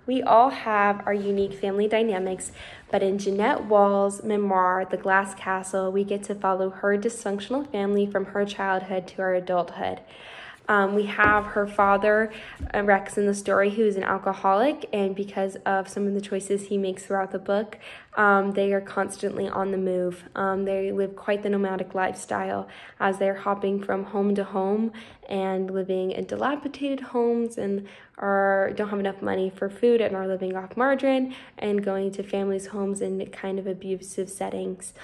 We all have our unique family dynamics, but in Jeannette Wall's memoir, The Glass Castle, we get to follow her dysfunctional family from her childhood to her adulthood. We have her father, Rex, in the story, who is an alcoholic, and because of some of the choices he makes throughout the book, they are constantly on the move. They live quite the nomadic lifestyle as they're hopping from home to home and living in dilapidated homes and don't have enough money for food and are living off margarine and going to families' homes in kind of abusive settings,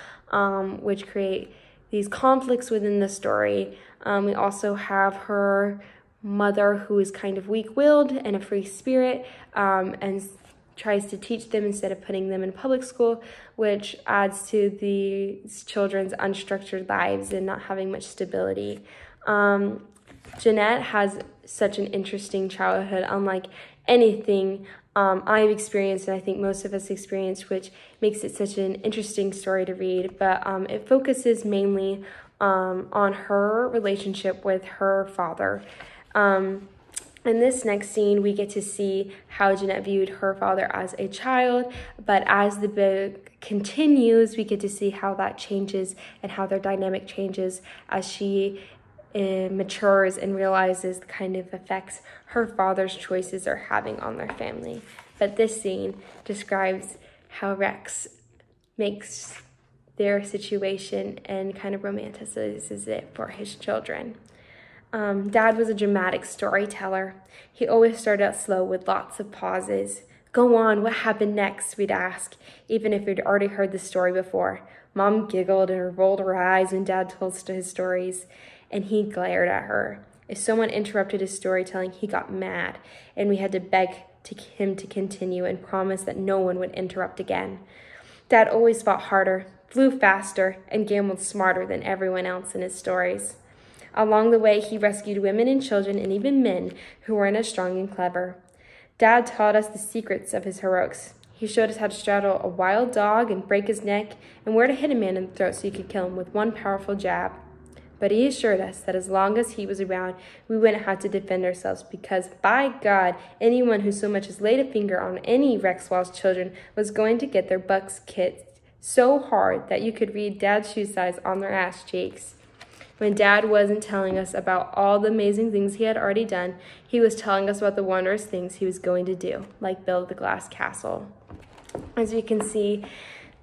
which create these conflicts within the story. We also have her mother, who is kind of weak-willed and a free spirit, and tries to teach them instead of putting them in public school, which adds to the children's unstructured lives and not having much stability. Jeannette has such an interesting childhood, unlike anything I've experienced, and I think most of us experienced, which makes it such an interesting story to read. But it focuses mainly on her relationship with her father. In this next scene, we get to see how Jeannette viewed her father as a child, but as the book continues, we get to see how that changes and how their dynamic changes as she matures and realizes the kind of effects her father's choices are having on their family. But this scene describes how Rex makes their situation and kind of romanticizes it for his children. Dad was a dramatic storyteller. He always started out slow with lots of pauses. "Go on, what happened next?" we'd ask, even if we'd already heard the story before. Mom giggled and rolled her eyes when Dad told his stories, and he glared at her. If someone interrupted his storytelling, he got mad, and we had to beg him to continue and promise that no one would interrupt again. Dad always fought harder, flew faster, and gambled smarter than everyone else in his stories. Along the way, he rescued women and children and even men who weren't as strong and clever. Dad taught us the secrets of his heroics. He showed us how to straddle a wild dog and break his neck, and where to hit a man in the throat so you could kill him with one powerful jab. But he assured us that as long as he was around, we wouldn't have to defend ourselves because, by God, anyone who so much as laid a finger on any Rex Wall's children was going to get their butts kicked so hard that you could read Dad's shoe size on their ass cheeks. When Dad wasn't telling us about all the amazing things he had already done, he was telling us about the wondrous things he was going to do, like build the glass castle. As you can see,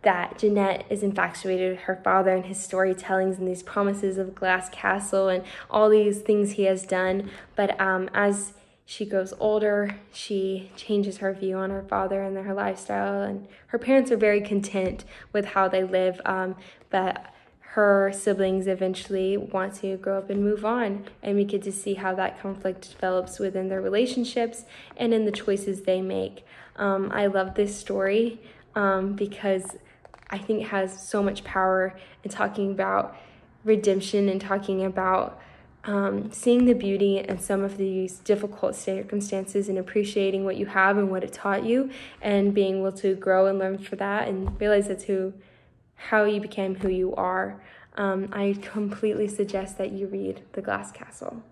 that Jeannette is infatuated with her father and his storytellings and these promises of a glass castle and all these things he has done. But as she grows older, she changes her view on her father and her lifestyle. And her parents are very content with how they live, but her siblings eventually want to grow up and move on. And we get to see how that conflict develops within their relationships and in the choices they make. I love this story because I think it has so much power in talking about redemption and talking about seeing the beauty in some of these difficult circumstances and appreciating what you have and what it taught you and being able to grow and learn for that and realize that's how you became who you are. I completely suggest that you read The Glass Castle.